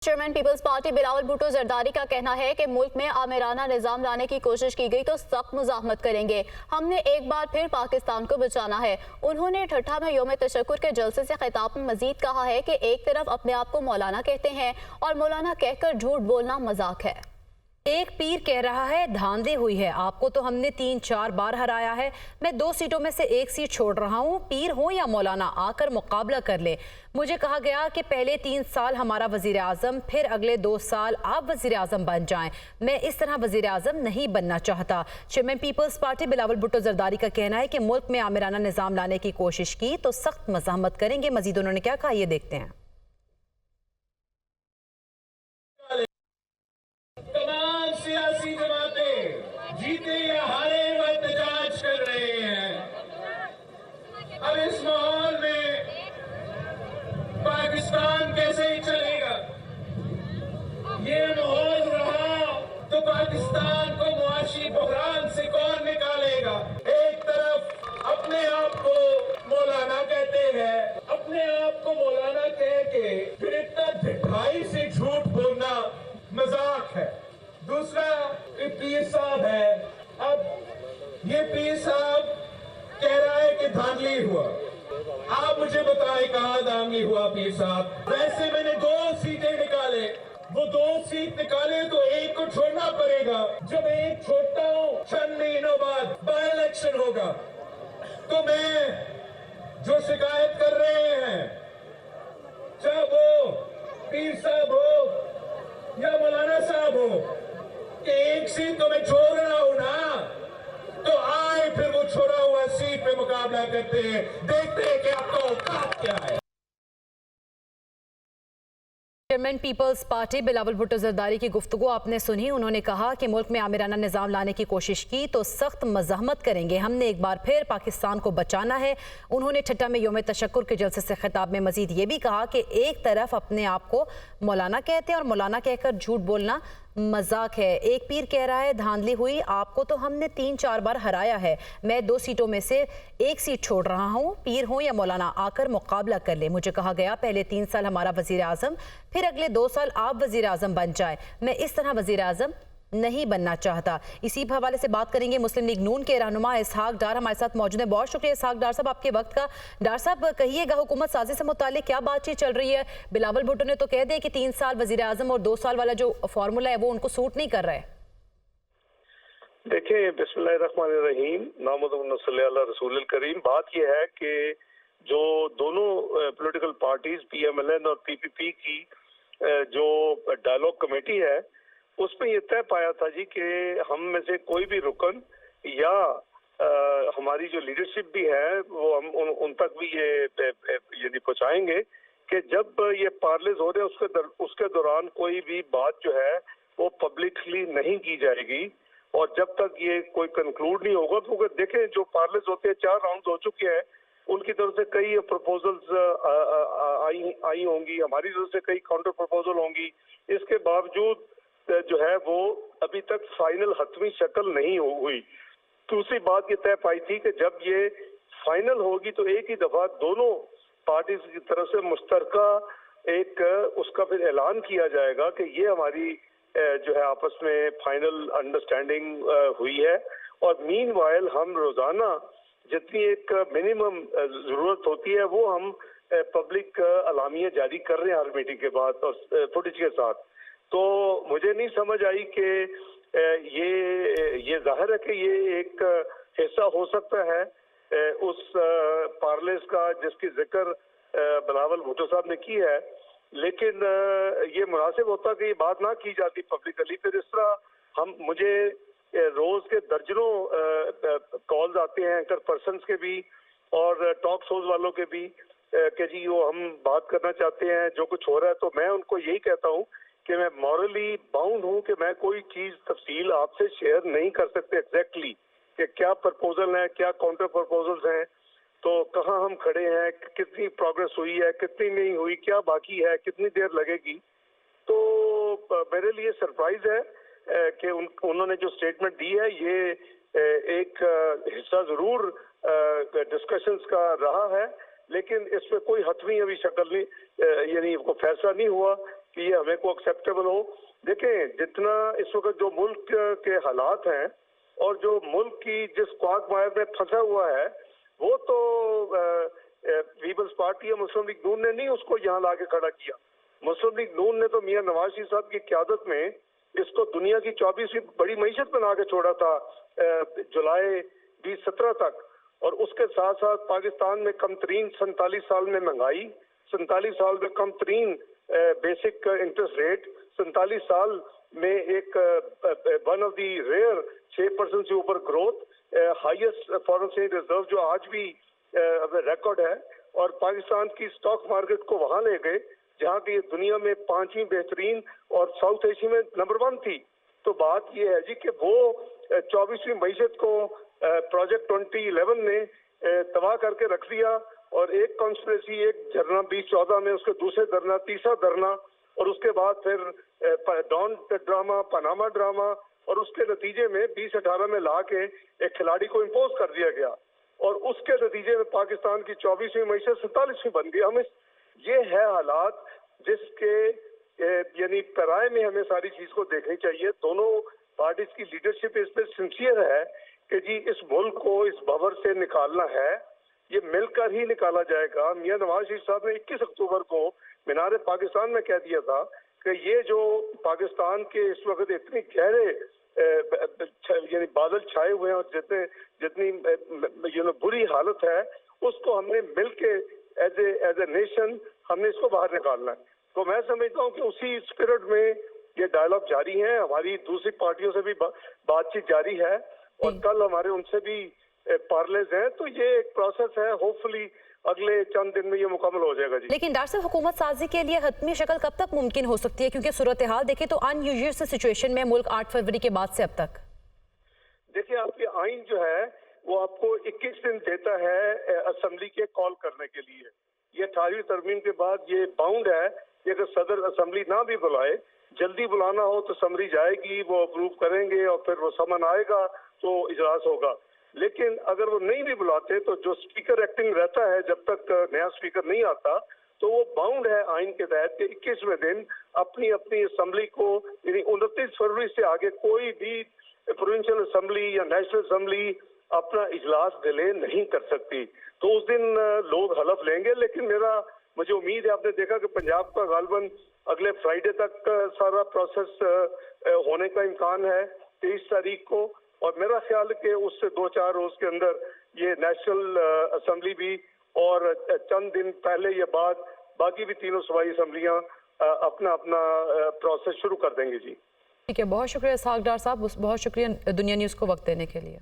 Chairman peoples party Bilawal Bhutto Zardari का कहना है कि मुल्क में आमिराना निजाम लाने की कोशिश की गई तो सख्त मुजाहमत करेंगे। हमने एक बार फिर पाकिस्तान को बचाना है। उन्होंने ठट्ठा में योम तशक्कुर के जलसे से खिताब में मजीद कहा है कि एक तरफ अपने आप को मौलाना कहते हैं और मौलाना कहकर झूठ बोलना मजाक है। एक पीर कह रहा है धांधली हुई है, आपको तो हमने 3-4 बार हराया है। मैं 2 सीटों में से 1 सीट छोड़ रहा हूँ, पीर हो या मौलाना आकर मुकाबला कर ले। मुझे कहा गया कि पहले 3 साल हमारा वजीर आजम, फिर अगले 2 साल आप वजीर आजम बन जाएं। मैं इस तरह वजीर आजम नहीं बनना चाहता। Chairman peoples party Bilawal Bhutto Zardari का कहना है कि मुल्क में आमिराना निजाम लाने की कोशिश की तो सख्त मज़ाहमत करेंगे। मजीद उन्होंने क्या कहा, ये देखते हैं। सियासी जमातें जीते या हारे वो एहतजाज कर रहे हैं। अब इस माहौल में पाकिस्तान कैसे ही चलेगा? ये माहौल रहा तो पाकिस्तान को मुआशी बहरान से कौन निकालेगा? एक तरफ अपने आप को मौलाना कहते हैं, अपने आप को मौलाना कह के फिर इतना ढिठाई से झूठ बोलना मजाक है। दूसरा पीर साहब है, अब ये पीर साहब कह रहा है कि धांधली हुआ। आप मुझे बताएं कहाँ धांधली हुआ पीर साहब? वैसे मैंने 2 सीटें निकाले, वो 2 सीट निकाले तो एक को छोड़ना पड़ेगा। जब एक छोड़ता हूँ 6 महीनों बाद बाई इलेक्शन होगा तो मैं जो शिकायत कर रहे हैं, चाहे वो पीर साहब हो या मौलाना साहब हो, कि एक सीट तो मैं छोड़ रहा हूं ना, तो आए फिर वो छोड़ा हुआ सीट पे मुकाबला करते हैं, देखते हैं कि आपका औकात क्या है। Chairman peoples party Bilawal Bhutto Zardari की गुफ्तगू आपने सुनी। उन्होंने कहा कि मुल्क में आमिराना निजाम लाने की कोशिश की तो सख्त मज़ाहमत करेंगे। हमने एक बार फिर पाकिस्तान को बचाना है। उन्होंने ठट्ठा में योम तशक्कुर के जलसे से खिताब में मजीद ये भी कहा कि एक तरफ अपने आप को मौलाना कहते हैं और मौलाना कहकर झूठ बोलना मजाक है। एक पीर कह रहा है धांधली हुई, आपको तो हमने 3-4 बार हराया है। मैं 2 सीटों में से 1 सीट छोड़ रहा हूँ, पीर हो या मौलाना आकर मुकाबला कर ले। मुझे कहा गया पहले 3 साल हमारा वजीर आजम, फिर अगले 2 साल आप वजीर आजम बन जाए। मैं इस तरह वजीर आजम नहीं बनना चाहता। इसी हवाले से बात करेंगे। मुस्लिम लीग नून के रहनुमा इसहाक डार हमारे साथ मौजूद है। बहुत शुक्रिया इसहाक डार साहब आपके वक्त का। डार साहब कहिएगा, हुकूमत साजी से मुताल्लिक क्या बातचीत चल रही है? बिलावल भुट्टो ने तो कह दिया कि 3 साल वजीर आजम और 2 साल वाला जो फॉर्मूला है वो उनको सूट नहीं कर रहा है। देखिए, बिस्मिल्लाहिर्रहमानिर्रहीम, रसूल करीम। बात यह है कि जो दोनों पॉलिटिकल पार्टीज PMLN और PPP की जो डायलॉग कमेटी है, उसमें यह तय पाया था जी कि हम में से कोई भी रुकन या हमारी जो लीडरशिप भी है वो हम उन तक भी ये पहुंचाएंगे कि जब ये पार्लेज हो रहे हैं उसके दौरान कोई भी बात जो है वो पब्लिकली नहीं की जाएगी, और जब तक ये कोई कंक्लूड नहीं होगा। क्योंकि देखें, जो पार्लेज होते हैं 4 राउंड हो चुके हैं, उनकी तरफ से कई प्रपोजल्स आई होंगी, हमारी तरफ से कई काउंटर प्रपोजल होंगी। इसके बावजूद जो है वो अभी तक फाइनल हतमी शक्ल नहीं हुई। दूसरी बात ये तय पाई थी कि जब ये फाइनल होगी तो एक ही दफा दोनों पार्टीज की तरफ से मुश्तरका एक उसका फिर ऐलान किया जाएगा कि ये हमारी जो है आपस में फाइनल अंडरस्टैंडिंग हुई है। और मीनवाइल हम रोजाना जितनी एक मिनिमम जरूरत होती है वो हम पब्लिक अलामिया जारी कर रहे हैं हर मीटिंग के बाद और फुटेज के साथ। तो मुझे नहीं समझ आई कि ये जाहिर है कि ये एक हिस्सा हो सकता है उस पार्लेज का जिसकी जिक्र बिलावल भुट्टो साहब ने की है, लेकिन ये मुनासिब होता कि ये बात ना की जाती पब्लिकली। फिर इस तरह मुझे रोज के दर्जनों कॉल्स आते हैं एंकर पर्सन्स के भी और टॉक शोज वालों के भी कि जी वो हम बात करना चाहते हैं जो कुछ हो रहा है। तो मैं उनको यही कहता हूँ कि मैं मॉरली बाउंड हूँ कि मैं कोई चीज तफसील आपसे शेयर नहीं कर सकते एग्जैक्टली कि क्या प्रपोजल है, क्या काउंटर प्रपोजल्स हैं, तो कहाँ हम खड़े हैं, कितनी प्रोग्रेस हुई है, कितनी नहीं हुई, क्या बाकी है, कितनी देर लगेगी। तो मेरे लिए सरप्राइज है कि उन्होंने जो स्टेटमेंट दी है ये एक हिस्सा जरूर डिस्कशंस का रहा है, लेकिन इसमें कोई हतमी अभी शक्ल नहीं, यानी फैसला नहीं हुआ कि ये हमें को एक्सेप्टेबल हो। देखें, जितना इस वक्त जो मुल्क के हालात हैं और जो मुल्क की जिस क्वागमायर में फंसा हुआ है, वो तो पीपल्स पार्टी या मुस्लिम लीग नून ने नहीं उसको यहाँ लाके खड़ा किया। मुस्लिम लीग नून ने तो मियां नवाज शरीफ साहब की क़यादत में इसको दुनिया की 24वीं बड़ी मईशत बना के छोड़ा था जुलाई 2017 तक। और उसके साथ साथ पाकिस्तान में कम तरीन 47 साल में महंगाई, 47 साल में कम तरीन बेसिक इंटरेस्ट रेट, 47 साल में एक वन ऑफ दी रेयर 6% से ऊपर growth, highest foreign exchange reserve जो आज भी रिकॉर्ड है, और पाकिस्तान की स्टॉक मार्केट को वहां ले गए जहां की ये दुनिया में 5वीं बेहतरीन और साउथ एशिया में नंबर 1 थी। तो बात ये है जी कि वो 24वीं मईशत को प्रोजेक्ट 2011 ने तबाह करके रख दिया, और एक कॉन्स्पिरेसी, एक धरना 2014 में, उसके दूसरे धरना, तीसरा धरना, और उसके बाद फिर डॉन ड्रामा, पनामा ड्रामा, और उसके नतीजे में 2018 में ला के एक खिलाड़ी को इम्पोज कर दिया गया, और उसके नतीजे में पाकिस्तान की 24वीं मईशत 47वीं बन गई। हमें ये है हालात जिसके यानी पराये में हमें सारी चीज को देखनी चाहिए। दोनों पार्टीज की लीडरशिप इस पर सिंसियर है कि जी इस मुल्क को इस भंवर से निकालना है, ये मिलकर ही निकाला जाएगा। मियां नवाज शरीफ साहब ने 21 अक्टूबर को मीनार पाकिस्तान में कह दिया था कि ये जो पाकिस्तान के इस वक्त इतनी गहरे यानी बादल छाए हुए हैं और जितनी बुरी हालत है, उसको हमने मिलके एज ए नेशन हमने इसको बाहर निकालना है। तो मैं समझता हूँ कि उसी स्पिरिट में ये डायलॉग जारी है, हमारी दूसरी पार्टियों से भी बातचीत जारी है, और कल हमारे उनसे भी पार्लेज हैं। तो ये एक प्रोसेस है, होपफुली अगले चंद दिन में ये मुकम्मल हो जाएगा जी। लेकिन डॉक्टर साहब, हुकूमत साजी के लिए हतमी शक्ल कब तक मुमकिन हो सकती है, क्योंकि सूरत हाल देखें तो अनयूजुअल सिचुएशन में मुल्क 8 फरवरी के बाद से अब तक। देखिए, आपके आइन जो है वो आपको 21 दिन देता है असेंबली के कॉल करने के लिए। ये 18वीं तरमीम के बाद ये बाउंड है कि अगर सदर असेंबली ना भी बुलाए, जल्दी बुलाना हो तो असेंबली जाएगी, वो अप्रूव करेंगे और फिर वो समन आएगा तो इजलास होगा। लेकिन अगर वो नहीं भी बुलाते तो जो स्पीकर एक्टिंग रहता है जब तक नया स्पीकर नहीं आता, तो वो बाउंड है आइन के तहत कि 21वें दिन अपनी अपनी असेंबली को, यानी 29 फरवरी से आगे कोई भी प्रोविंशियल असेंबली या नेशनल असेंबली अपना इजलास डिले नहीं कर सकती। तो उस दिन लोग हलफ लेंगे। लेकिन मुझे उम्मीद है, आपने देखा कि पंजाब का गालबन अगले फ्राइडे तक सारा प्रोसेस होने का इम्कान है 23 तारीख को, और मेरा ख्याल है कि उससे 2-4 रोज के अंदर ये नेशनल असेंबली भी, और चंद दिन पहले या बाद बाकी भी तीनों सूबाई असेंबलियां अपना अपना प्रोसेस शुरू कर देंगे जी। ठीक है, बहुत शुक्रिया इसहाक डार साहब, बहुत शुक्रिया दुनिया न्यूज़ को वक्त देने के लिए।